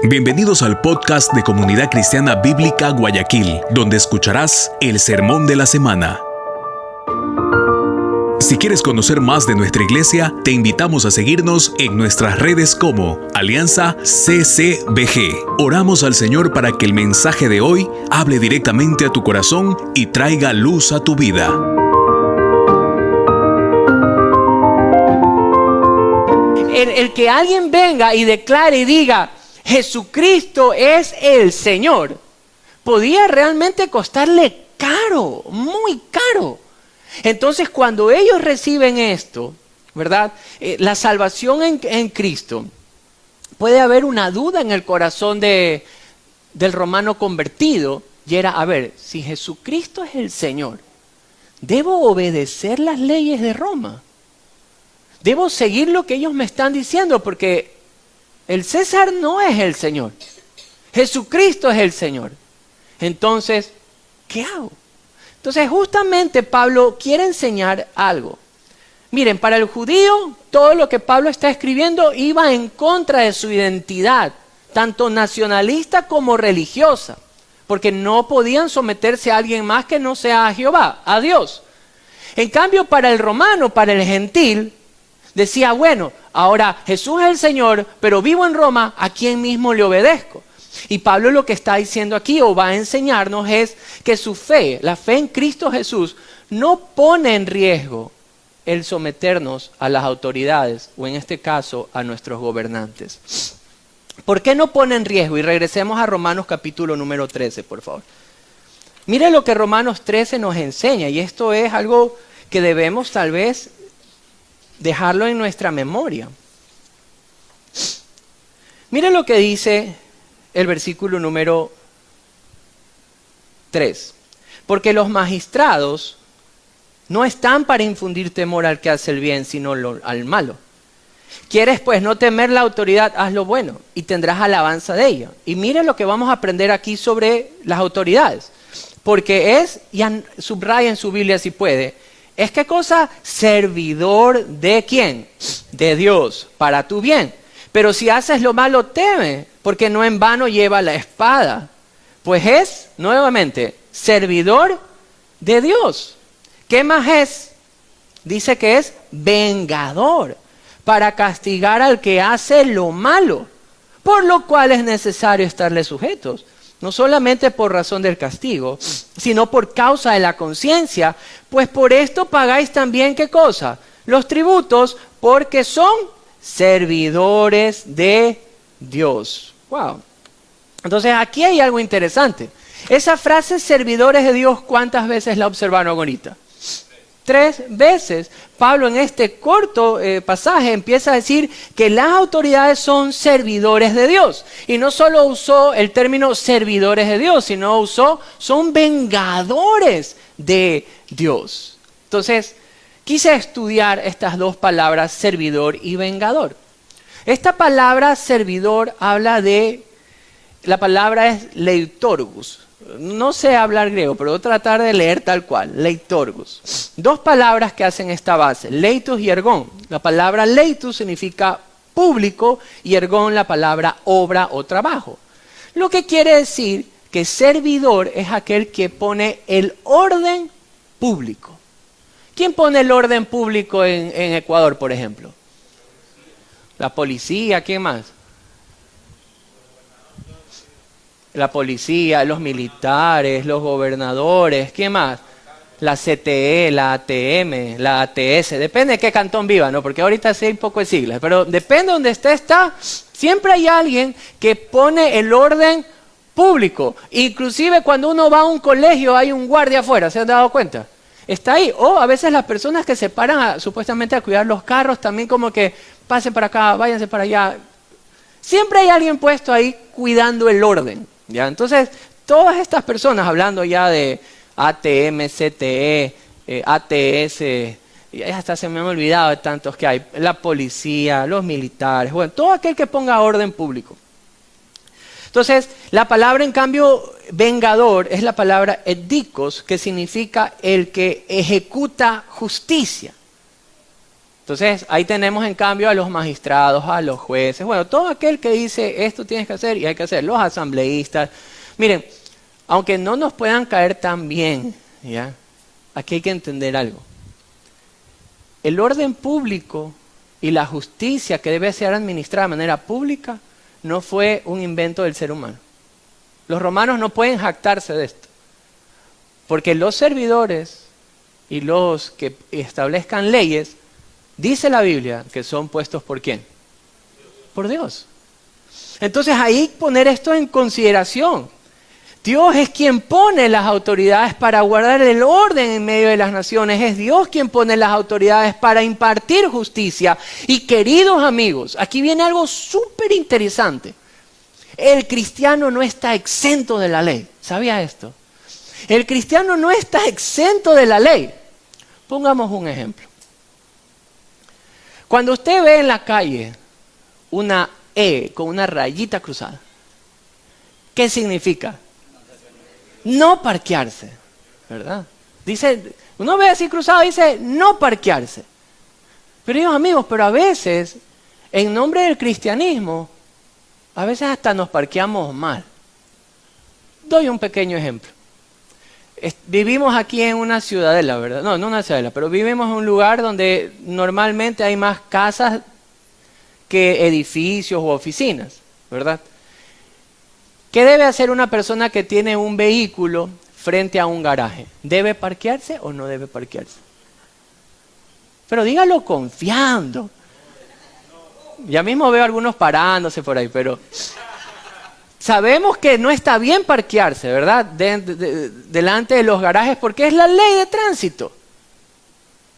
Bienvenidos al podcast de Comunidad Cristiana Bíblica Guayaquil, donde escucharás el Sermón de la Semana. Si quieres conocer más de nuestra iglesia, te invitamos a seguirnos en nuestras redes como Alianza CCBG. Oramos al Señor para que el mensaje de hoy hable directamente a tu corazón y traiga luz a tu vida. El que alguien venga y declare y diga, Jesucristo es el Señor, podía realmente costarle caro, muy caro. Entonces, cuando ellos reciben esto, ¿verdad? La salvación en Cristo, puede haber una duda en el corazón del romano convertido, y era, a ver, si Jesucristo es el Señor, ¿debo obedecer las leyes de Roma? ¿Debo seguir lo que ellos me están diciendo? Porque el César no es el Señor. Jesucristo es el Señor. Entonces, ¿qué hago? Entonces, justamente Pablo quiere enseñar algo. Miren, para el judío, todo lo que Pablo está escribiendo iba en contra de su identidad, tanto nacionalista como religiosa, porque no podían someterse a alguien más que no sea a Jehová, a Dios. En cambio, para el romano, para el gentil, decía, bueno, ahora Jesús es el Señor, pero vivo en Roma, ¿a quién mismo le obedezco? Y Pablo lo que está diciendo aquí, o va a enseñarnos, es que su fe, la fe en Cristo Jesús, no pone en riesgo el someternos a las autoridades, o en este caso, a nuestros gobernantes. ¿Por qué no pone en riesgo? Y regresemos a Romanos capítulo número 13, por favor. Mire lo que Romanos 13 nos enseña, y esto es algo que debemos tal vez dejarlo en nuestra memoria. Miren lo que dice el versículo número 3. Porque los magistrados no están para infundir temor al que hace el bien, sino al malo. ¿Quieres pues no temer la autoridad? Haz lo bueno y tendrás alabanza de ella. Y miren lo que vamos a aprender aquí sobre las autoridades. Porque es, y subraya en su Biblia si puede, ¿es qué cosa? Servidor de ¿quién? De Dios, para tu bien. Pero si haces lo malo, teme, porque no en vano lleva la espada. Pues es, nuevamente, servidor de Dios. ¿Qué más es? Dice que es vengador, para castigar al que hace lo malo, por lo cual es necesario estarle sujetos. No solamente por razón del castigo, sino por causa de la conciencia, pues por esto pagáis también, ¿qué cosa? Los tributos, porque son servidores de Dios. Wow. Entonces aquí hay algo interesante. Esa frase, servidores de Dios, ¿cuántas veces la observaron ahorita? 3 veces. Pablo en este corto pasaje empieza a decir que las autoridades son servidores de Dios. Y no solo usó el término servidores de Dios, sino usó, son vengadores de Dios. Entonces, quise estudiar estas dos palabras, servidor y vengador. Esta palabra servidor habla de, la palabra es leitorgus. No sé hablar griego, pero voy a tratar de leer tal cual, leitorgus. 2 palabras que hacen esta base, leitus y ergón. La palabra leitus significa público y ergón la palabra obra o trabajo. Lo que quiere decir que servidor es aquel que pone el orden público. ¿Quién pone el orden público en Ecuador, por ejemplo? La policía, ¿quién más? La policía, los militares, los gobernadores, ¿quién más? La CTE, la ATM, la ATS, depende de qué cantón viva, ¿no? Porque ahorita sí hay un poco de siglas, pero depende de donde está, siempre hay alguien que pone el orden público. Inclusive cuando uno va a un colegio hay un guardia afuera, ¿se han dado cuenta? Está ahí. O a veces las personas que se paran supuestamente a cuidar los carros también como que pasen para acá, váyanse para allá. Siempre hay alguien puesto ahí cuidando el orden. ¿Ya? Entonces, todas estas personas, hablando ya de ATM, CTE, ATS, hasta se me han olvidado de tantos que hay, la policía, los militares, bueno, todo aquel que ponga orden público. Entonces, la palabra, en cambio, vengador, es la palabra edikos, que significa el que ejecuta justicia. Entonces, ahí tenemos en cambio a los magistrados, a los jueces, bueno, todo aquel que dice esto tienes que hacer y hay que hacer, los asambleístas. Miren, aunque no nos puedan caer tan bien, ¿ya? Aquí hay que entender algo. El orden público y la justicia que debe ser administrada de manera pública no fue un invento del ser humano. Los romanos no pueden jactarse de esto, porque los servidores y los que establezcan leyes, dice la Biblia que son puestos ¿por quién? Por Dios. Entonces ahí poner esto en consideración. Dios es quien pone las autoridades para guardar el orden en medio de las naciones. Es Dios quien pone las autoridades para impartir justicia. Y queridos amigos, aquí viene algo súper interesante. El cristiano no está exento de la ley. ¿Sabía esto? El cristiano no está exento de la ley. Pongamos un ejemplo. Cuando usted ve en la calle una E con una rayita cruzada, ¿qué significa? No parquearse, ¿verdad? Dice, uno ve así cruzado, dice no parquearse. Pero amigos, pero a veces, en nombre del cristianismo, a veces hasta nos parqueamos mal. Doy un pequeño ejemplo. Vivimos aquí en una ciudadela, ¿verdad? No una ciudadela, pero vivimos en un lugar donde normalmente hay más casas que edificios u oficinas, ¿verdad? ¿Qué debe hacer una persona que tiene un vehículo frente a un garaje? ¿Debe parquearse o no debe parquearse? Pero dígalo confiando. Ya mismo veo algunos parándose por ahí, pero sabemos que no está bien parquearse, ¿verdad? Delante de los garajes porque es la ley de tránsito.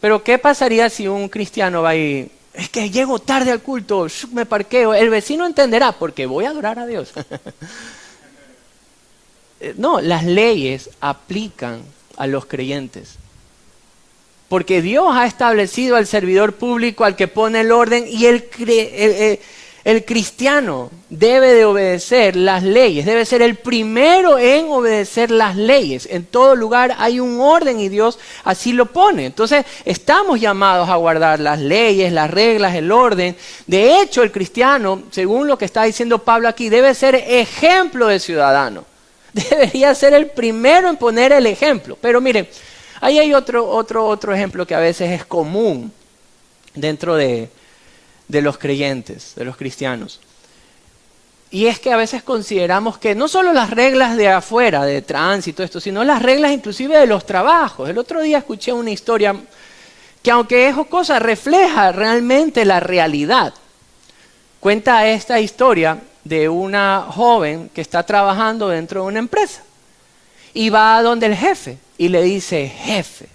Pero ¿qué pasaría si un cristiano va y es que llego tarde al culto, me parqueo? El vecino entenderá porque voy a adorar a Dios. No, las leyes aplican a los creyentes. Porque Dios ha establecido al servidor público, al que pone el orden, y el cristiano debe de obedecer las leyes, debe ser el primero en obedecer las leyes. En todo lugar hay un orden y Dios así lo pone. Entonces estamos llamados a guardar las leyes, las reglas, el orden. De hecho, el cristiano, según lo que está diciendo Pablo aquí, debe ser ejemplo de ciudadano. Debería ser el primero en poner el ejemplo. Pero miren, ahí hay otro ejemplo que a veces es común dentro de los creyentes, de los cristianos. Y es que a veces consideramos que no solo las reglas de afuera, de tránsito, esto, sino las reglas inclusive de los trabajos. El otro día escuché una historia que, aunque es jocosa, refleja realmente la realidad. Cuenta esta historia de una joven que está trabajando dentro de una empresa. Y va a donde el jefe y le dice: jefe,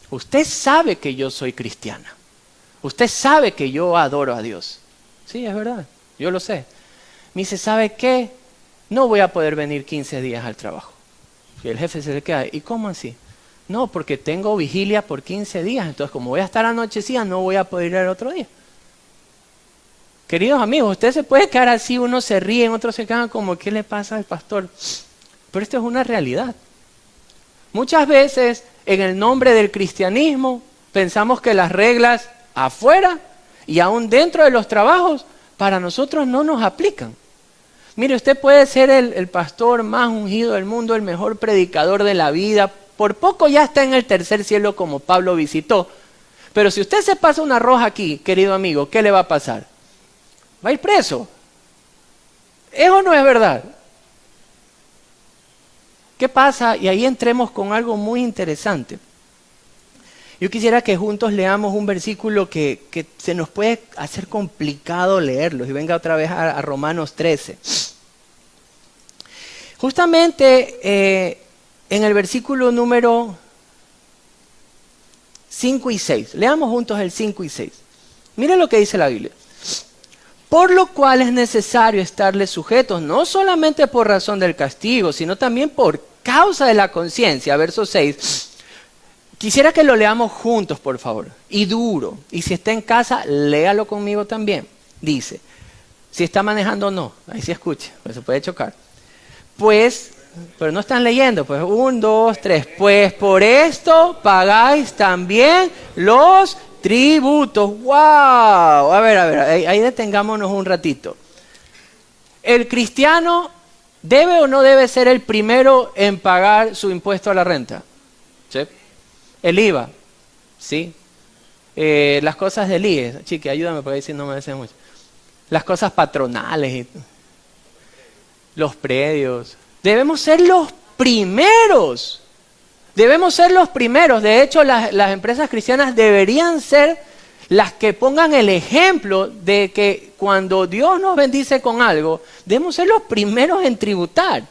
usted sabe que yo soy cristiana. Usted sabe que yo adoro a Dios. Sí, es verdad, yo lo sé. Me dice: ¿sabe qué? No voy a poder venir 15 días al trabajo. Y el jefe se le queda: ¿y cómo así? No, porque tengo vigilia por 15 días. Entonces, como voy a estar anochecida, no voy a poder ir el otro día. Queridos amigos, usted se puede quedar así, unos se ríen, otros se quedan como: ¿qué le pasa al pastor? Pero esto es una realidad. Muchas veces, en el nombre del cristianismo, pensamos que las reglas afuera y aún dentro de los trabajos para nosotros no nos aplican. Mire, usted puede ser el pastor más ungido del mundo, el mejor predicador de la vida, por poco ya está en el tercer cielo como Pablo visitó, pero si usted se pasa una roja aquí, querido amigo, ¿qué le va a pasar? Va a ir preso. ¿Es o no es verdad? ¿Qué pasa? Y ahí entremos con algo muy interesante. Yo quisiera que juntos leamos un versículo que se nos puede hacer complicado leerlo. Y venga otra vez a Romanos 13. Justamente en el versículo número 5 y 6. Leamos juntos el 5 y 6. Miren lo que dice la Biblia. Por lo cual es necesario estarles sujetos, no solamente por razón del castigo, sino también por causa de la conciencia. Verso 6. Quisiera que lo leamos juntos, por favor, y duro. Y si está en casa, léalo conmigo también. Dice, si está manejando, no. Ahí sí escucha, pues se puede chocar. Pues, pero no están leyendo, pues 1, 2, 3. Pues por esto pagáis también los Tributos, wow. A ver, ahí detengámonos un ratito. ¿El cristiano debe o no debe ser el primero en pagar su impuesto a la renta? Sí. El IVA, sí. Las cosas del IE, chiqui, ayúdame porque ahí sí no me decía mucho. Las cosas patronales, y los predios. Debemos ser los primeros. Debemos ser los primeros. De hecho, las empresas cristianas deberían ser las que pongan el ejemplo de que cuando Dios nos bendice con algo, debemos ser los primeros en tributar.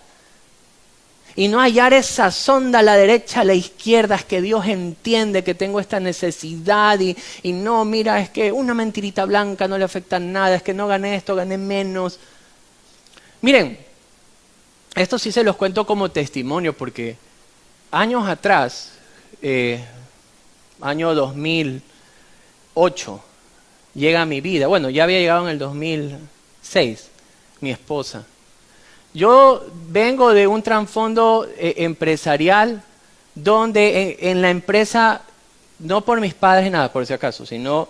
Y no hallar esa sonda a la derecha, a la izquierda, es que Dios entiende que tengo esta necesidad y no, mira, es que una mentirita blanca no le afecta nada, es que no gané esto, gané menos. Miren, esto sí se los cuento como testimonio porque años atrás, año 2008, llega a mi vida. Bueno, ya había llegado en el 2006, mi esposa. Yo vengo de un trasfondo empresarial donde en la empresa, no por mis padres nada, por si acaso, sino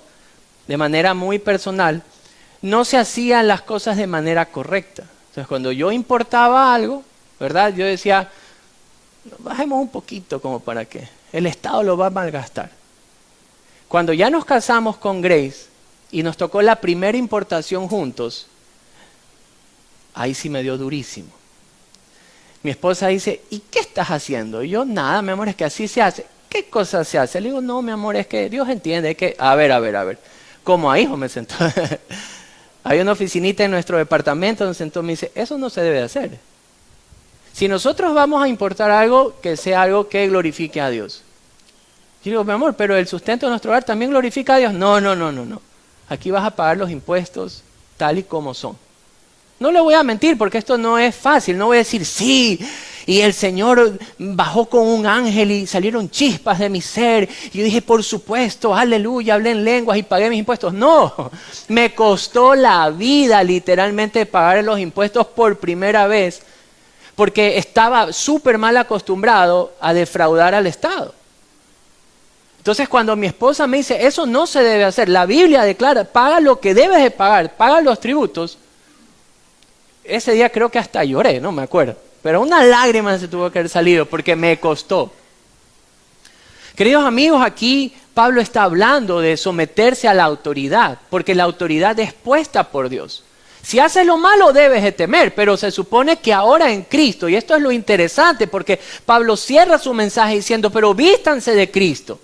de manera muy personal, no se hacían las cosas de manera correcta. Entonces, cuando yo importaba algo, ¿verdad? Yo decía, bajemos un poquito como para que el Estado lo va a malgastar. Cuando ya nos casamos con Grace y nos tocó la primera importación juntos, ahí sí me dio durísimo. Mi esposa dice, ¿y qué estás haciendo? Y yo, nada, mi amor, es que así se hace. ¿Qué cosa se hace? Le digo, no, mi amor, es que Dios entiende que... A ver. Como a hijo me sentó. Había una oficinita en nuestro departamento donde sentó, me dice, eso no se debe hacer. Si nosotros vamos a importar algo, que sea algo que glorifique a Dios. Yo digo, mi amor, pero el sustento de nuestro hogar también glorifica a Dios. No. Aquí vas a pagar los impuestos tal y como son. No le voy a mentir porque esto no es fácil. No voy a decir sí, y el Señor bajó con un ángel y salieron chispas de mi ser. Y yo dije, por supuesto, aleluya, hablé en lenguas y pagué mis impuestos. No, me costó la vida literalmente pagar los impuestos por primera vez porque estaba súper mal acostumbrado a defraudar al Estado. Entonces cuando mi esposa me dice, eso no se debe hacer, la Biblia declara, paga lo que debes de pagar, paga los tributos. Ese día creo que hasta lloré, no me acuerdo. Pero una lágrima se tuvo que haber salido porque me costó. Queridos amigos, aquí Pablo está hablando de someterse a la autoridad, porque la autoridad es puesta por Dios. Si haces lo malo debes de temer, pero se supone que ahora en Cristo, y esto es lo interesante, porque Pablo cierra su mensaje diciendo, pero vístanse de Cristo.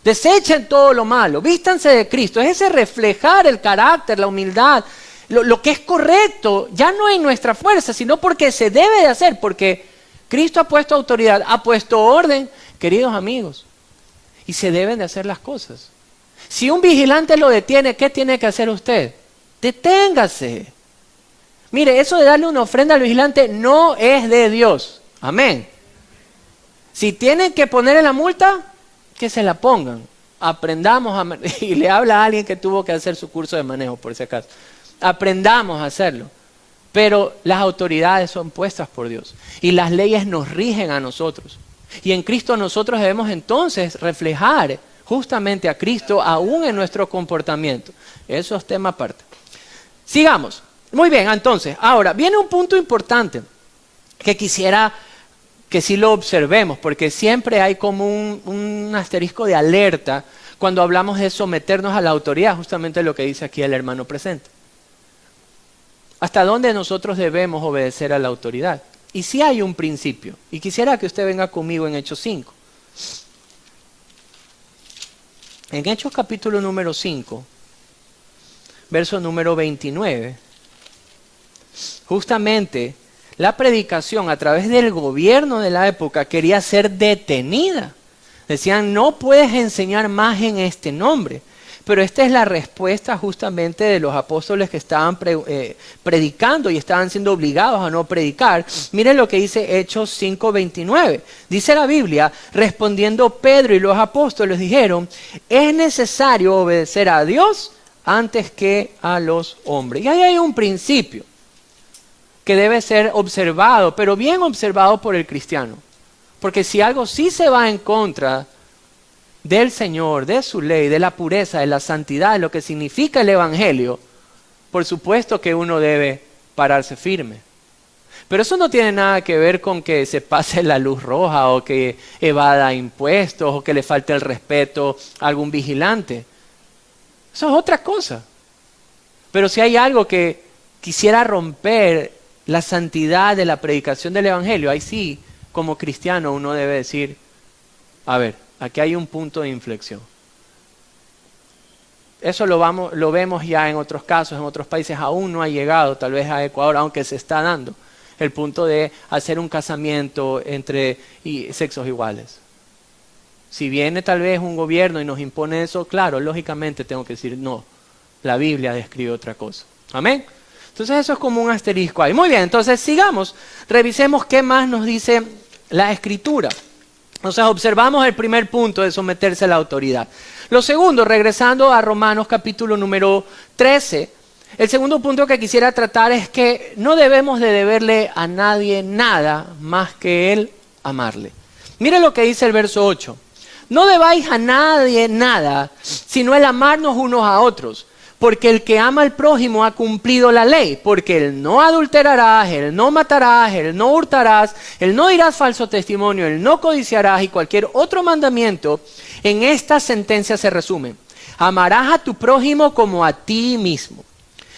Desechen todo lo malo, vístanse de Cristo. Es ese reflejar el carácter, la humildad, lo que es correcto, ya no en nuestra fuerza, sino porque se debe de hacer, porque Cristo ha puesto autoridad, ha puesto orden, queridos amigos, y se deben de hacer las cosas. Si un vigilante lo detiene, ¿qué tiene que hacer usted? Deténgase. Mire, eso de darle una ofrenda al vigilante no es de Dios. Amén. Si tienen que ponerle la multa, que se la pongan. Aprendamos y le habla a alguien que tuvo que hacer su curso de manejo, por si acaso. Aprendamos a hacerlo. Pero las autoridades son puestas por Dios y las leyes nos rigen a nosotros. Y en Cristo nosotros debemos entonces reflejar justamente a Cristo aún en nuestro comportamiento. Eso es tema aparte. Sigamos. Muy bien, entonces, ahora viene un punto importante que quisiera que sí lo observemos, porque siempre hay como un asterisco de alerta cuando hablamos de someternos a la autoridad, justamente lo que dice aquí el hermano presente. ¿Hasta dónde nosotros debemos obedecer a la autoridad? Y sí hay un principio, y quisiera que usted venga conmigo en Hechos 5. En Hechos capítulo número 5, verso número 29, justamente la predicación a través del gobierno de la época quería ser detenida. Decían, no puedes enseñar más en este nombre. Pero esta es la respuesta justamente de los apóstoles que estaban predicando y estaban siendo obligados a no predicar. Miren lo que dice Hechos 5:29. Dice la Biblia, respondiendo Pedro y los apóstoles dijeron, es necesario obedecer a Dios antes que a los hombres. Y ahí hay un principio que debe ser observado, pero bien observado por el cristiano. Porque si algo sí se va en contra del Señor, de su ley, de la pureza, de la santidad, de lo que significa el Evangelio, por supuesto que uno debe pararse firme. Pero eso no tiene nada que ver con que se pase la luz roja o que evada impuestos o que le falte el respeto a algún vigilante. Eso es otra cosa. Pero si hay algo que quisiera romper la santidad de la predicación del Evangelio, ahí sí, como cristiano, uno debe decir, a ver, aquí hay un punto de inflexión. Eso lo vemos ya en otros casos, en otros países aún no ha llegado, tal vez a Ecuador, aunque se está dando el punto de hacer un casamiento entre sexos iguales. Si viene tal vez un gobierno y nos impone eso, claro, lógicamente tengo que decir no, la Biblia describe otra cosa. Amén. Entonces eso es como un asterisco ahí. Muy bien, entonces sigamos, revisemos qué más nos dice la Escritura. Entonces observamos el primer punto de someterse a la autoridad. Lo segundo, regresando a Romanos capítulo número 13, el segundo punto que quisiera tratar es que no debemos de deberle a nadie nada más que él amarle. Mire lo que dice el verso 8. No debáis a nadie nada, sino el amarnos unos a otros. Porque el que ama al prójimo ha cumplido la ley, porque el no adulterarás, el no matarás, el no hurtarás, el no dirás falso testimonio, el no codiciarás y cualquier otro mandamiento, en esta sentencia se resume. Amarás a tu prójimo como a ti mismo.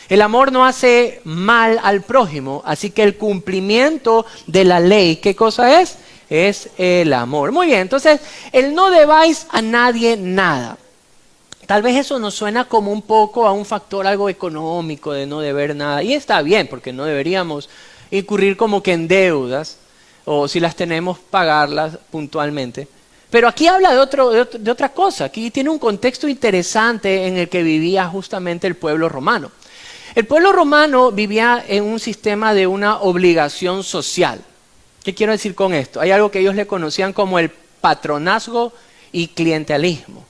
El amor no hace mal al prójimo, así que el cumplimiento de la ley, ¿qué cosa es? Es el amor. Muy bien, entonces, el no debáis a nadie nada. Tal vez eso nos suena como un poco a un factor algo económico de no deber nada. Y está bien, porque no deberíamos incurrir como que en deudas, o si las tenemos, pagarlas puntualmente. Pero aquí habla de otra cosa. Aquí tiene un contexto interesante en el que vivía justamente el pueblo romano. El pueblo romano vivía en un sistema de una obligación social. ¿Qué quiero decir con esto? Hay algo que ellos le conocían como el patronazgo y clientelismo.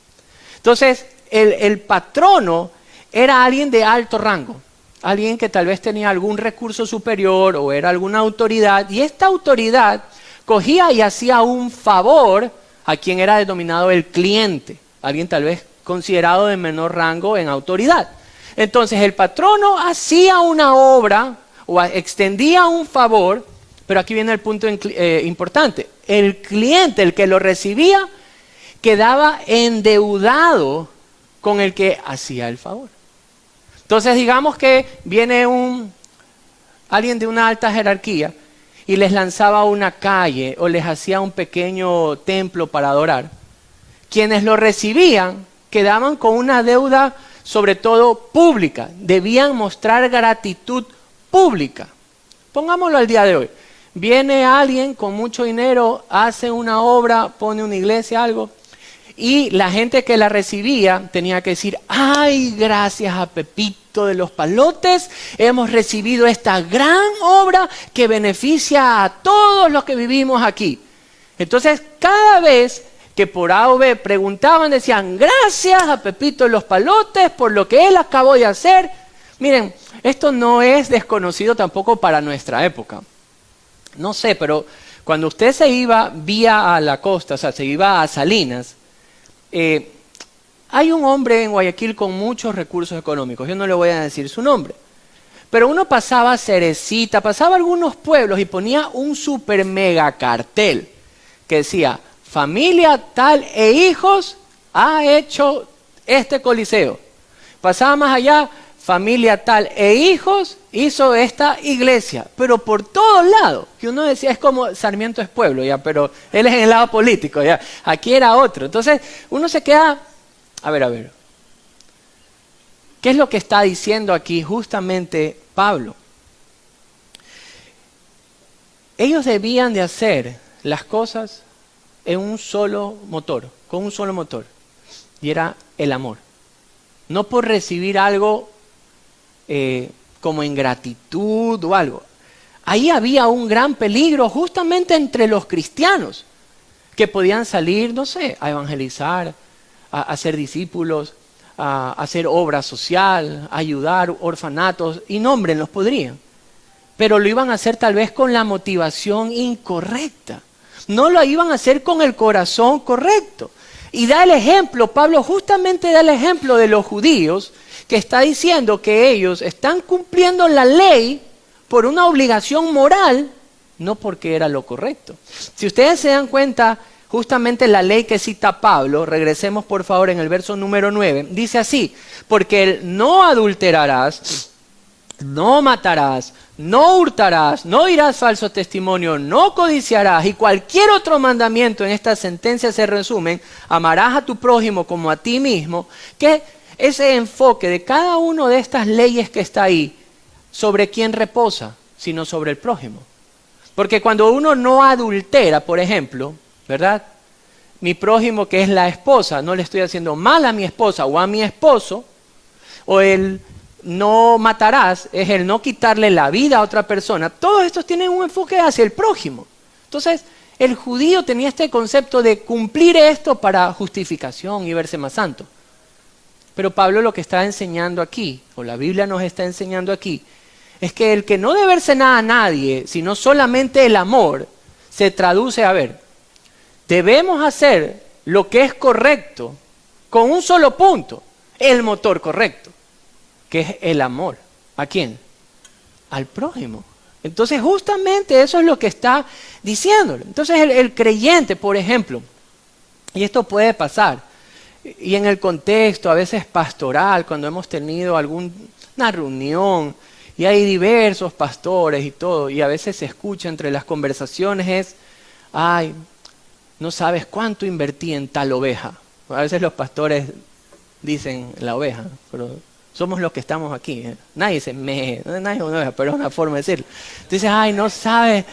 Entonces, el patrono era alguien de alto rango, alguien que tal vez tenía algún recurso superior o era alguna autoridad, y esta autoridad cogía y hacía un favor a quien era denominado el cliente, alguien tal vez considerado de menor rango en autoridad. Entonces el patrono hacía una obra o extendía un favor, pero aquí viene el punto importante, el cliente, el que lo recibía, quedaba endeudado con el que hacía el favor. Entonces digamos que viene alguien de una alta jerarquía y les lanzaba una calle o les hacía un pequeño templo para adorar. Quienes lo recibían quedaban con una deuda sobre todo pública, debían mostrar gratitud pública. Pongámoslo al día de hoy. Viene alguien con mucho dinero, hace una obra, pone una iglesia, algo, y la gente que la recibía tenía que decir, ay, gracias a Pepito de los Palotes, hemos recibido esta gran obra que beneficia a todos los que vivimos aquí. Entonces, cada vez que por A o B preguntaban, decían, gracias a Pepito de los Palotes por lo que él acabó de hacer. Miren, esto no es desconocido tampoco para nuestra época. No sé, pero cuando usted se iba vía a la costa, o sea, se iba a Salinas, hay un hombre en Guayaquil con muchos recursos económicos, yo no le voy a decir su nombre, pero uno pasaba Cerecita, pasaba algunos pueblos y ponía un super mega cartel que decía, familia tal e hijos ha hecho este coliseo. Pasaba más allá, familia tal e hijos hizo esta iglesia, pero por todos lados, que uno decía, es como Sarmiento es pueblo, ya, pero él es en el lado político, ya, aquí era otro. Entonces uno se queda, a ver, ¿qué es lo que está diciendo aquí justamente Pablo? Ellos debían de hacer las cosas en un solo motor, con un solo motor, y era el amor. No por recibir algo como ingratitud o algo. Ahí había un gran peligro justamente entre los cristianos, que podían salir, no sé, a evangelizar, a hacer discípulos, a hacer obra social, a ayudar orfanatos, y nómbrenlos, podrían. Pero lo iban a hacer tal vez con la motivación incorrecta. No lo iban a hacer con el corazón correcto. Y da el ejemplo, Pablo justamente da el ejemplo de los judíos, que está diciendo que ellos están cumpliendo la ley por una obligación moral, no porque era lo correcto. Si ustedes se dan cuenta, justamente la ley que cita Pablo, regresemos por favor en el verso número 9, dice así: porque el no adulterarás, no matarás, no hurtarás, no dirás falso testimonio, no codiciarás, y cualquier otro mandamiento en esta sentencia se resumen: amarás a tu prójimo como a ti mismo. Que ese enfoque de cada una de estas leyes que está ahí, ¿sobre quién reposa? Sino sobre el prójimo. Porque cuando uno no adultera, por ejemplo, ¿verdad? Mi prójimo, que es la esposa, no le estoy haciendo mal a mi esposa o a mi esposo, o el no matarás, es el no quitarle la vida a otra persona. Todos estos tienen un enfoque hacia el prójimo. Entonces, el judío tenía este concepto de cumplir esto para justificación y verse más santo. Pero Pablo lo que está enseñando aquí, o la Biblia nos está enseñando aquí, es que el que no deberse nada a nadie, sino solamente el amor, se traduce a ver, debemos hacer lo que es correcto con un solo punto, el motor correcto, que es el amor. ¿A quién? Al prójimo. Entonces justamente eso es lo que está diciéndole. Entonces el creyente, por ejemplo, y esto puede pasar, y en el contexto a veces pastoral, cuando hemos tenido alguna reunión, y hay diversos pastores y todo, y a veces se escucha entre las conversaciones es, ay, no sabes cuánto invertí en tal oveja. A veces los pastores dicen la oveja, pero somos los que estamos aquí. Nadie dice nadie es una oveja, pero es una forma de decirlo. Dices, ay, no sabes,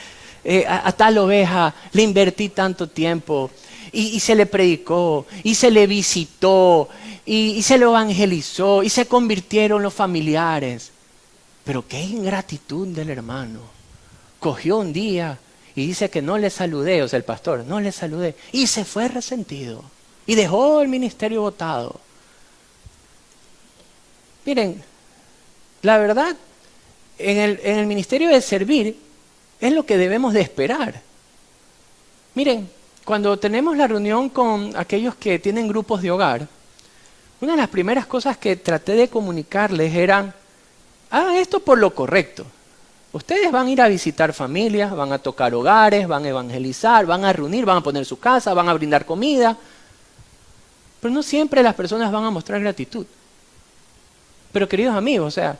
a tal oveja le invertí tanto tiempo, y se le predicó, y se le visitó, y se lo evangelizó, y se convirtieron los familiares. Pero qué ingratitud del hermano. Cogió un día y dice que no le saludé, o sea, el pastor, no le saludé. Y se fue resentido. Y dejó el ministerio botado. Miren, la verdad, en el ministerio de servir es lo que debemos de esperar. Miren, cuando tenemos la reunión con aquellos que tienen grupos de hogar, una de las primeras cosas que traté de comunicarles eran: hagan esto por lo correcto. Ustedes van a ir a visitar familias, van a tocar hogares, van a evangelizar, van a reunir, van a poner su casa, van a brindar comida. Pero no siempre las personas van a mostrar gratitud. Pero queridos amigos, o sea,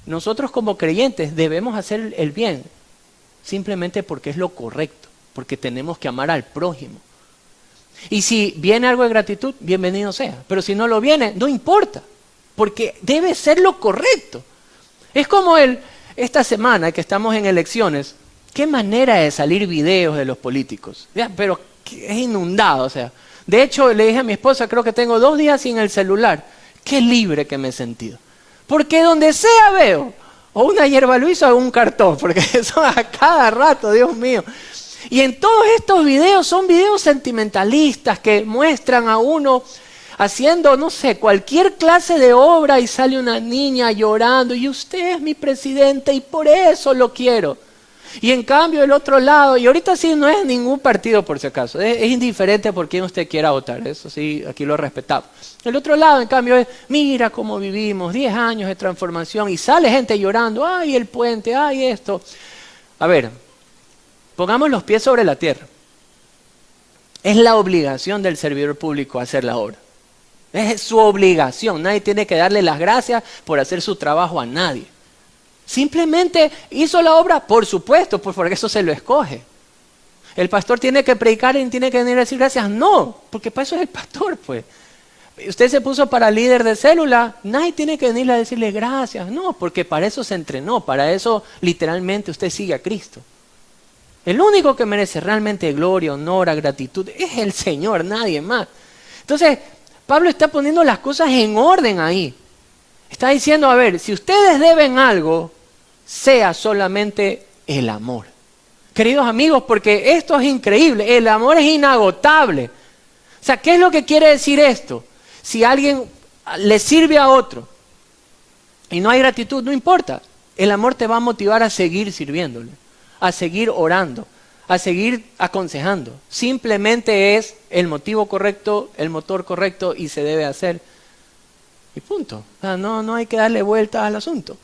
nosotros como creyentes debemos hacer el bien simplemente porque es lo correcto, porque tenemos que amar al prójimo. Y si viene algo de gratitud, bienvenido sea. Pero si no lo viene, no importa, porque debe ser lo correcto. Es como esta semana que estamos en elecciones, qué manera de salir videos de los políticos, ya, pero es inundado, o sea. De hecho, le dije a mi esposa, creo que tengo 2 días sin el celular, qué libre que me he sentido. Porque donde sea veo, o una hierba luisa o un cartón, porque eso a cada rato, Dios mío. Y en todos estos videos son videos sentimentalistas que muestran a uno haciendo, no sé, cualquier clase de obra y sale una niña llorando y usted es mi presidente y por eso lo quiero. Y en cambio el otro lado, y ahorita sí no es ningún partido por si acaso, es indiferente por quién usted quiera votar, eso sí, aquí lo respetamos. El otro lado en cambio es, mira cómo vivimos, 10 años de transformación y sale gente llorando, ay el puente, ay esto. A ver, pongamos los pies sobre la tierra. Es la obligación del servidor público hacer la obra. Es su obligación, nadie tiene que darle las gracias por hacer su trabajo a nadie. Simplemente hizo la obra, por supuesto, porque eso se lo escoge. El pastor tiene que predicar y tiene que venir a decir gracias, no, porque para eso es el pastor, pues. Usted se puso para líder de célula, nadie tiene que venir a decirle gracias, no, porque para eso se entrenó, para eso literalmente usted sigue a Cristo. El único que merece realmente gloria, honor, gratitud es el Señor, nadie más. Entonces, Pablo está poniendo las cosas en orden ahí. Está diciendo, a ver, si ustedes deben algo, sea solamente el amor. Queridos amigos, porque esto es increíble, el amor es inagotable. O sea, ¿qué es lo que quiere decir esto? Si alguien le sirve a otro y no hay gratitud, no importa. El amor te va a motivar a seguir sirviéndole, a seguir orando, a seguir aconsejando. Simplemente es el motivo correcto, el motor correcto y se debe hacer. Y punto. O sea, no hay que darle vuelta al asunto.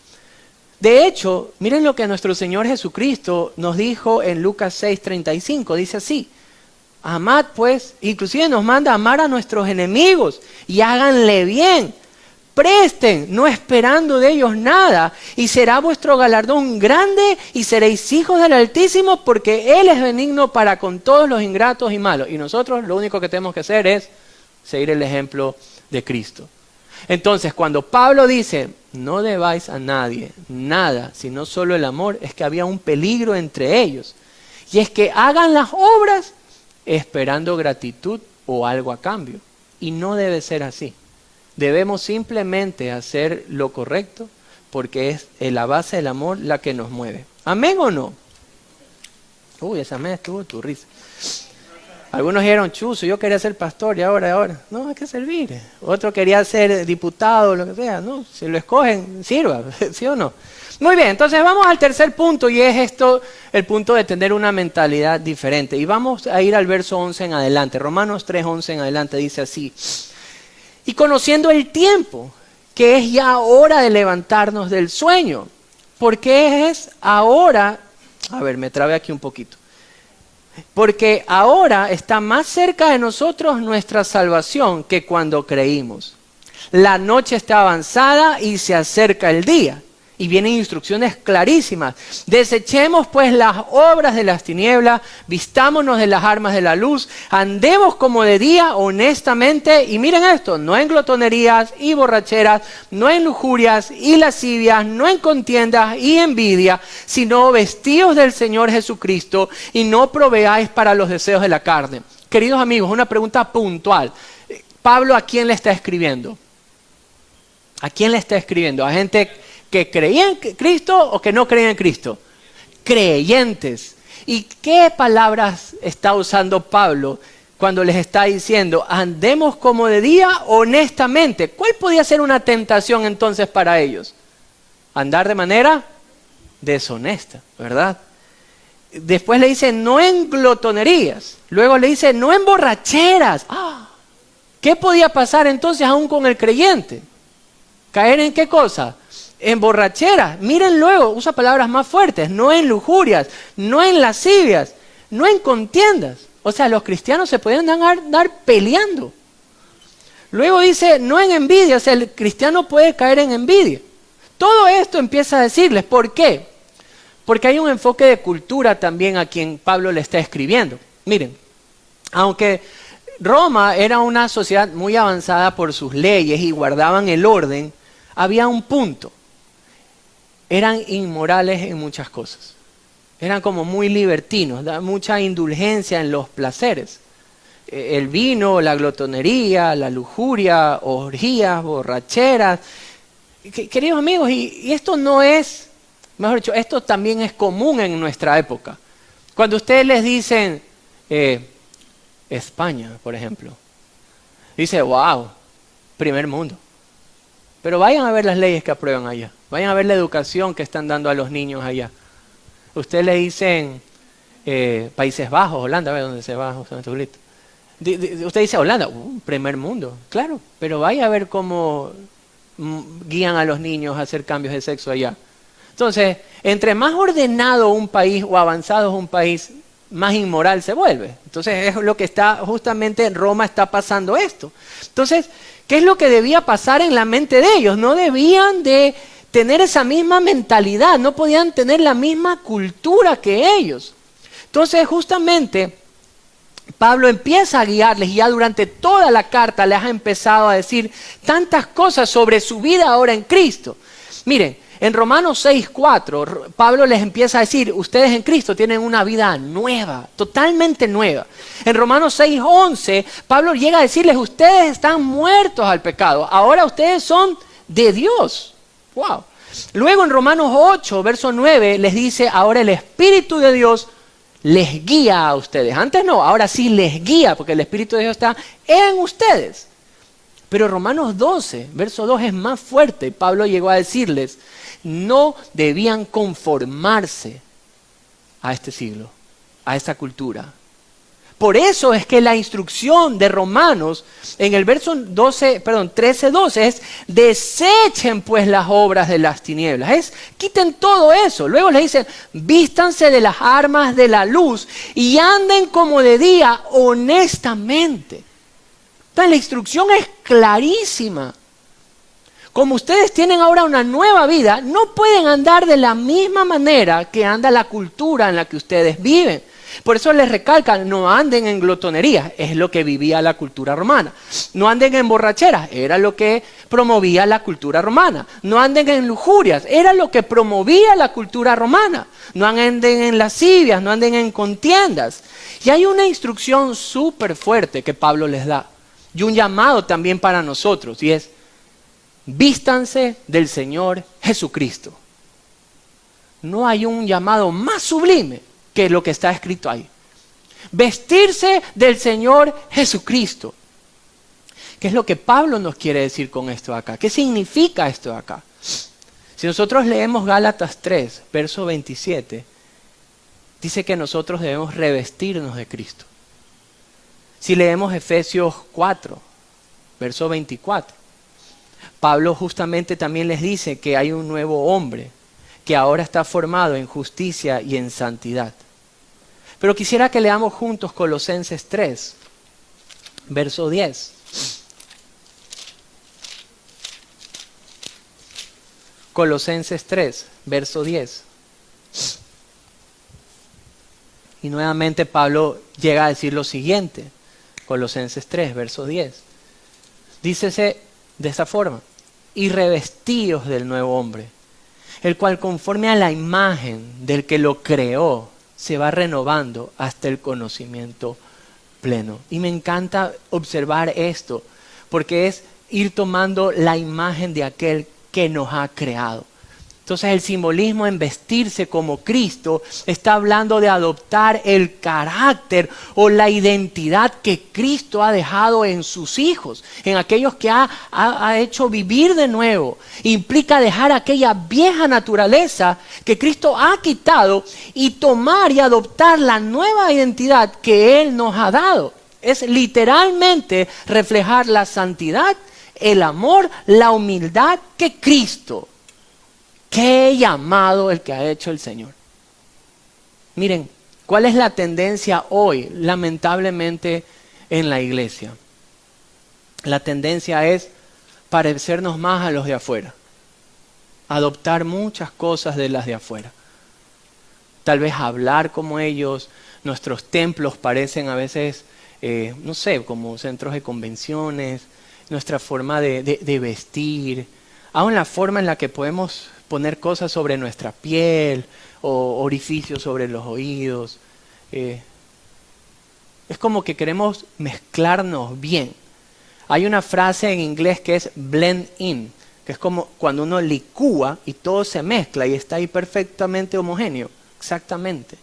De hecho, miren lo que nuestro Señor Jesucristo nos dijo en Lucas 6:35. Dice así: amad pues, inclusive nos manda a amar a nuestros enemigos y háganle bien. Presten, no esperando de ellos nada, y será vuestro galardón grande y seréis hijos del Altísimo, porque Él es benigno para con todos los ingratos y malos. Y nosotros lo único que tenemos que hacer es seguir el ejemplo de Cristo. Entonces, cuando Pablo dice, no debáis a nadie nada, sino solo el amor, es que había un peligro entre ellos. Y es que hagan las obras esperando gratitud o algo a cambio. Y no debe ser así. Debemos simplemente hacer lo correcto porque es la base del amor la que nos mueve. ¿Amén o no? Uy, esa amén estuvo tu risa. Algunos dijeron, chuzo, yo quería ser pastor y ahora. No, hay que servir. Otro quería ser diputado, lo que sea. No, si lo escogen, sirva, ¿sí o no? Muy bien, entonces vamos al tercer punto y es esto, el punto de tener una mentalidad diferente. Y vamos a ir al verso 11 en adelante. Romanos 3:11 en adelante dice así: y conociendo el tiempo, que es ya hora de levantarnos del sueño. Porque es ahora, a ver, me trabé aquí un poquito. Porque ahora está más cerca de nosotros nuestra salvación que cuando creímos. La noche está avanzada y se acerca el día. Y vienen instrucciones clarísimas. Desechemos pues las obras de las tinieblas, vistámonos de las armas de la luz, andemos como de día honestamente. Y miren esto, no en glotonerías y borracheras, no en lujurias y lascivias, no en contiendas y envidia, sino vestidos del Señor Jesucristo y no proveáis para los deseos de la carne. Queridos amigos, una pregunta puntual. Pablo, ¿a quién le está escribiendo? ¿A quién le está escribiendo? ¿A gente que creían en Cristo o que no creían en Cristo? Creyentes. ¿Y qué palabras está usando Pablo cuando les está diciendo andemos como de día honestamente? ¿Cuál podía ser una tentación entonces para ellos? Andar de manera deshonesta, ¿verdad? Después le dice no en glotonerías. Luego le dice no en borracheras. ¿Qué podía pasar entonces aún con el creyente? ¿Caer en qué cosa? En borracheras. Miren luego, usa palabras más fuertes. No en lujurias, no en lascivias, no en contiendas. O sea, los cristianos se podían andar peleando. Luego dice, no en envidia. O sea, el cristiano puede caer en envidia. Todo esto empieza a decirles. ¿Por qué? Porque hay un enfoque de cultura también a quien Pablo le está escribiendo. Miren, aunque Roma era una sociedad muy avanzada por sus leyes y guardaban el orden, había un punto. Eran inmorales en muchas cosas. Eran como muy libertinos, mucha indulgencia en los placeres. El vino, la glotonería, la lujuria, orgías, borracheras. Queridos amigos, y esto no es, mejor dicho, esto también es común en nuestra época. Cuando ustedes les dicen España, por ejemplo, dice, wow, primer mundo. Pero vayan a ver las leyes que aprueban allá. Vayan a ver la educación que están dando a los niños allá. Ustedes le dicen Países Bajos, Holanda, a ver dónde se va José Antonito. Usted dice Holanda, primer mundo, claro. Pero vaya a ver cómo guían a los niños a hacer cambios de sexo allá. Entonces, entre más ordenado un país o avanzado es un país, más inmoral se vuelve. Entonces, es lo que está justamente en Roma está pasando esto. Entonces, ¿qué es lo que debía pasar en la mente de ellos? No debían de tener esa misma mentalidad, no podían tener la misma cultura que ellos. Entonces, justamente, Pablo empieza a guiarles y ya durante toda la carta les ha empezado a decir tantas cosas sobre su vida ahora en Cristo. Miren, en Romanos 6:4, Pablo les empieza a decir, ustedes en Cristo tienen una vida nueva, totalmente nueva. En Romanos 6:11, Pablo llega a decirles, ustedes están muertos al pecado, ahora ustedes son de Dios. ¡Wow! Luego en Romanos 8, verso 9, les dice, ahora el Espíritu de Dios les guía a ustedes. Antes no, ahora sí les guía, porque el Espíritu de Dios está en ustedes. Pero Romanos 12, verso 2 es más fuerte. Pablo llegó a decirles, no debían conformarse a este siglo. a esa cultura. Por eso es que la instrucción de Romanos en el verso 13:12 es: desechen pues las obras de las tinieblas. Es quiten todo eso. Luego le dicen: vístanse de las armas de la luz y anden como de día honestamente. Entonces la instrucción es clarísima. Como ustedes tienen ahora una nueva vida, no pueden andar de la misma manera que anda la cultura en la que ustedes viven. Por eso les recalcan: no anden en glotonería, es lo que vivía la cultura romana. No anden en borracheras, era lo que promovía la cultura romana. No anden en lujurias, era lo que promovía la cultura romana. No anden en lascivias, no anden en contiendas. Y hay una instrucción súper fuerte que Pablo les da, y un llamado también para nosotros, y es: vístanse del Señor Jesucristo. No hay un llamado más sublime que lo que está escrito ahí. Vestirse del Señor Jesucristo. ¿Qué es lo que Pablo nos quiere decir con esto acá? ¿Qué significa esto acá? Si nosotros leemos Gálatas 3, verso 27, dice que nosotros debemos revestirnos de Cristo. Si leemos Efesios 4, verso 24, Pablo justamente también les dice que hay un nuevo hombre que ahora está formado en justicia y en santidad. Pero quisiera que leamos juntos Colosenses 3, verso 10. Colosenses 3, verso 10. Y nuevamente Pablo llega a decir lo siguiente. Colosenses 3, verso 10. Dícese de esta forma: y revestíos del nuevo hombre, el cual conforme a la imagen del que lo creó, se va renovando hasta el conocimiento pleno. Y me encanta observar esto, porque es ir tomando la imagen de aquel que nos ha creado. Entonces el simbolismo en vestirse como Cristo está hablando de adoptar el carácter o la identidad que Cristo ha dejado en sus hijos, en aquellos que ha hecho vivir de nuevo. Implica dejar aquella vieja naturaleza que Cristo ha quitado y tomar y adoptar la nueva identidad que Él nos ha dado. Es literalmente reflejar la santidad, el amor, la humildad que Cristo. ¡Qué llamado el que ha hecho el Señor! Miren, ¿cuál es la tendencia hoy, lamentablemente, en la iglesia? La tendencia es parecernos más a los de afuera, adoptar muchas cosas de las de afuera. Tal vez hablar como ellos. Nuestros templos parecen a veces, no sé, como centros de convenciones. Nuestra forma de vestir, aún la forma en la que podemos poner cosas sobre nuestra piel o orificios sobre los oídos. Es como que queremos mezclarnos bien. Hay una frase en inglés que es blend in, que es como cuando uno licúa y todo se mezcla y está ahí perfectamente homogéneo. Exactamente.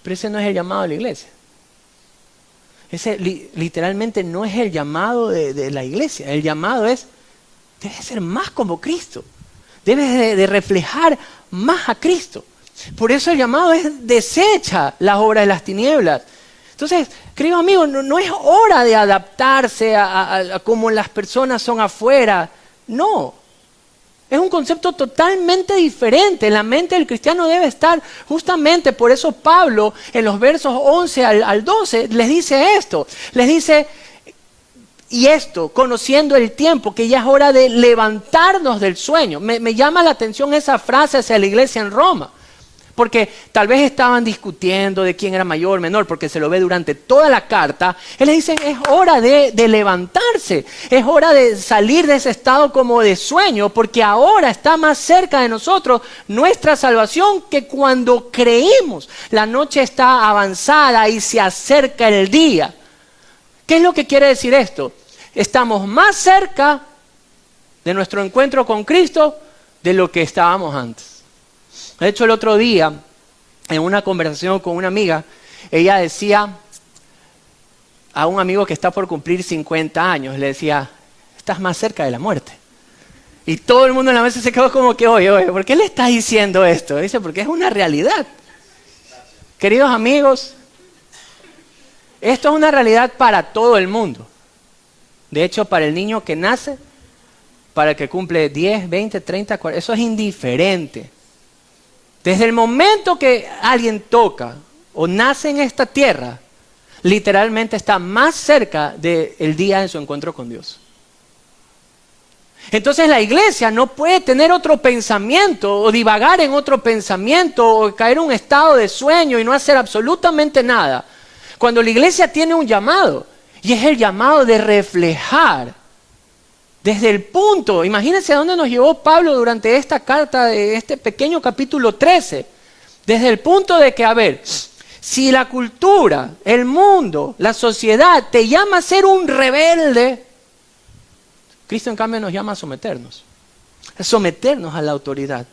Pero ese no es el llamado de la iglesia. Ese literalmente no es el llamado de la iglesia. El llamado es: debes ser más como Cristo. Debes de reflejar más a Cristo. Por eso el llamado es: desecha las obras de las tinieblas. Entonces, querido amigo, no es hora de adaptarse a cómo las personas son afuera. No. Es un concepto totalmente diferente. La mente del cristiano debe estar justamente, por eso Pablo en los versos 11 al 12 les dice esto. Les dice: y esto, conociendo el tiempo, que ya es hora de levantarnos del sueño. Me llama la atención esa frase hacia la iglesia en Roma. Porque tal vez estaban discutiendo de quién era mayor o menor, porque se lo ve durante toda la carta. Él les dice: es hora de levantarse, es hora de salir de ese estado como de sueño, porque ahora está más cerca de nosotros nuestra salvación que cuando creímos. La noche está avanzada y se acerca el día. ¿Qué es lo que quiere decir esto? Estamos más cerca de nuestro encuentro con Cristo de lo que estábamos antes. De hecho, el otro día, en una conversación con una amiga, ella decía a un amigo que está por cumplir 50 años, le decía: estás más cerca de la muerte. Y todo el mundo en la mesa se quedó como que: oye, ¿por qué le estás diciendo esto? Dice: porque es una realidad. Queridos amigos, Esto es una realidad para todo el mundo. De hecho, para el niño que nace, para el que cumple 10, 20, 30, 40, eso es indiferente. Desde el momento que alguien toca o nace en esta tierra, literalmente está más cerca del día de su encuentro con Dios. Entonces la iglesia no puede tener otro pensamiento o divagar en otro pensamiento o caer en un estado de sueño y no hacer absolutamente nada. Cuando la iglesia tiene un llamado, y es el llamado de reflejar desde el punto, imagínense a dónde nos llevó Pablo durante esta carta de este pequeño capítulo 13, desde el punto de que, a ver, si la cultura, el mundo, la sociedad te llama a ser un rebelde, Cristo en cambio nos llama a someternos a la autoridad.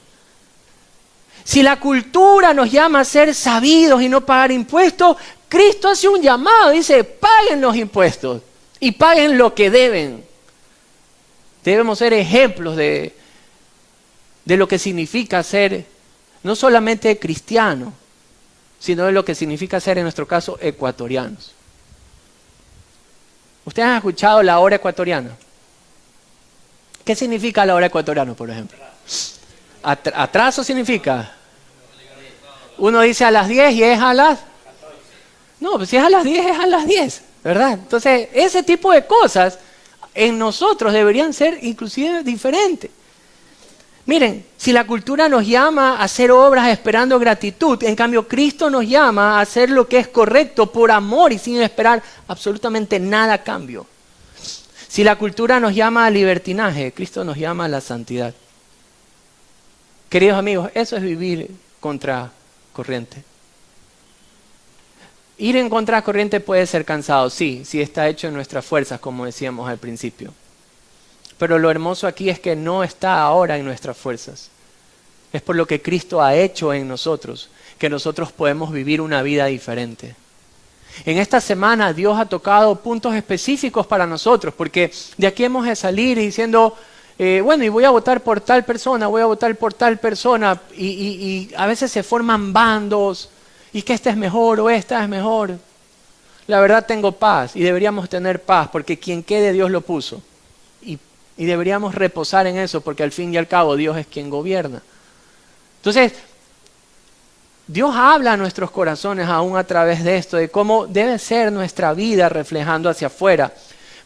Si la cultura nos llama a ser sabidos y no pagar impuestos, Cristo hace un llamado, dice, paguen los impuestos y paguen lo que deben. Debemos ser ejemplos de lo que significa ser no solamente cristiano, sino de lo que significa ser en nuestro caso ecuatorianos. ¿Ustedes han escuchado la hora ecuatoriana? ¿Qué significa la hora ecuatoriana, por ejemplo? Atraso significa. Uno dice a las 10 y es a las... No, pues si es a las 10 es a las 10, ¿verdad? Entonces, ese tipo de cosas en nosotros deberían ser inclusive diferentes. Miren, si la cultura nos llama a hacer obras esperando gratitud, en cambio Cristo nos llama a hacer lo que es correcto por amor y sin esperar absolutamente nada a cambio. Si la cultura nos llama a libertinaje, Cristo nos llama a la santidad. Queridos amigos, eso es vivir contra corriente. Ir en contracorriente puede ser cansado, sí, si está hecho en nuestras fuerzas, como decíamos al principio. Pero lo hermoso aquí es que no está ahora en nuestras fuerzas. Es por lo que Cristo ha hecho en nosotros, que nosotros podemos vivir una vida diferente. En esta semana Dios ha tocado puntos específicos para nosotros, porque de aquí hemos de salir diciendo, bueno, y voy a votar por tal persona, voy a votar por tal persona, y a veces se forman bandos, y que esta es mejor o esta es mejor. La verdad tengo paz, y deberíamos tener paz, porque quien quede Dios lo puso. Y deberíamos reposar en eso, porque al fin y al cabo Dios es quien gobierna. Entonces, Dios habla a nuestros corazones aún a través de esto, de cómo debe ser nuestra vida reflejando hacia afuera,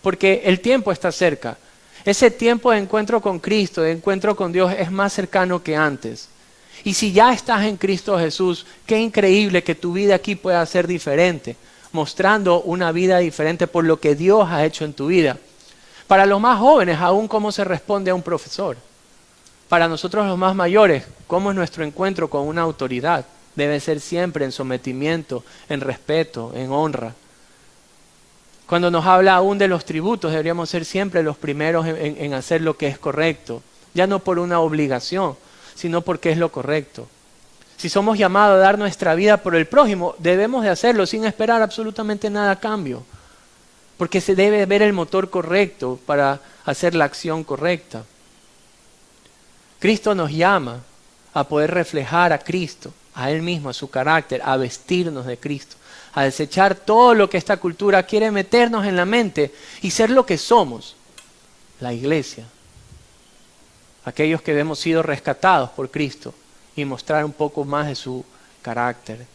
porque el tiempo está cerca. Ese tiempo de encuentro con Cristo, de encuentro con Dios, es más cercano que antes. Y si ya estás en Cristo Jesús, qué increíble que tu vida aquí pueda ser diferente, mostrando una vida diferente por lo que Dios ha hecho en tu vida. Para los más jóvenes, aún cómo se responde a un profesor. Para nosotros los más mayores, cómo es nuestro encuentro con una autoridad. Debe ser siempre en sometimiento, en respeto, en honra. Cuando nos habla aún de los tributos, deberíamos ser siempre los primeros en hacer lo que es correcto. Ya no por una obligación, sino porque es lo correcto. Si somos llamados a dar nuestra vida por el prójimo, debemos de hacerlo sin esperar absolutamente nada a cambio. Porque se debe ver el motor correcto para hacer la acción correcta. Cristo nos llama a poder reflejar a Cristo, a Él mismo, a su carácter, a vestirnos de Cristo, a desechar todo lo que esta cultura quiere meternos en la mente y ser lo que somos, la iglesia. Aquellos que hemos sido rescatados por Cristo y mostrar un poco más de su carácter.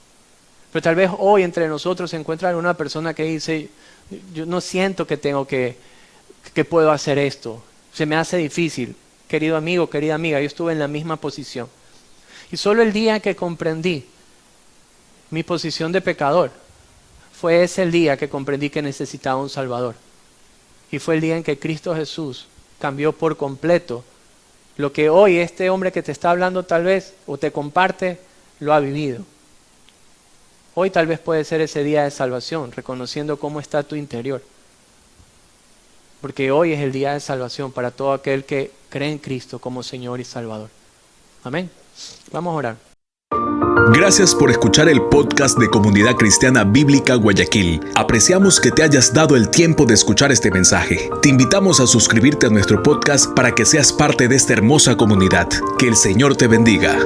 Pero tal vez hoy entre nosotros se encuentra una persona que dice, yo no siento que puedo hacer esto, se me hace difícil. Querido amigo, querida amiga, yo estuve en la misma posición. Y solo el día que comprendí mi posición de pecador, fue ese el día que comprendí que necesitaba un Salvador. Y fue el día en que Cristo Jesús cambió por completo lo que hoy este hombre que te está hablando tal vez, o te comparte, lo ha vivido. Hoy tal vez puede ser ese día de salvación, reconociendo cómo está tu interior. Porque hoy es el día de salvación para todo aquel que cree en Cristo como Señor y Salvador. Amén. Vamos a orar. Gracias por escuchar el podcast de Comunidad Cristiana Bíblica Guayaquil. Apreciamos que te hayas dado el tiempo de escuchar este mensaje. Te invitamos a suscribirte a nuestro podcast para que seas parte de esta hermosa comunidad. Que el Señor te bendiga.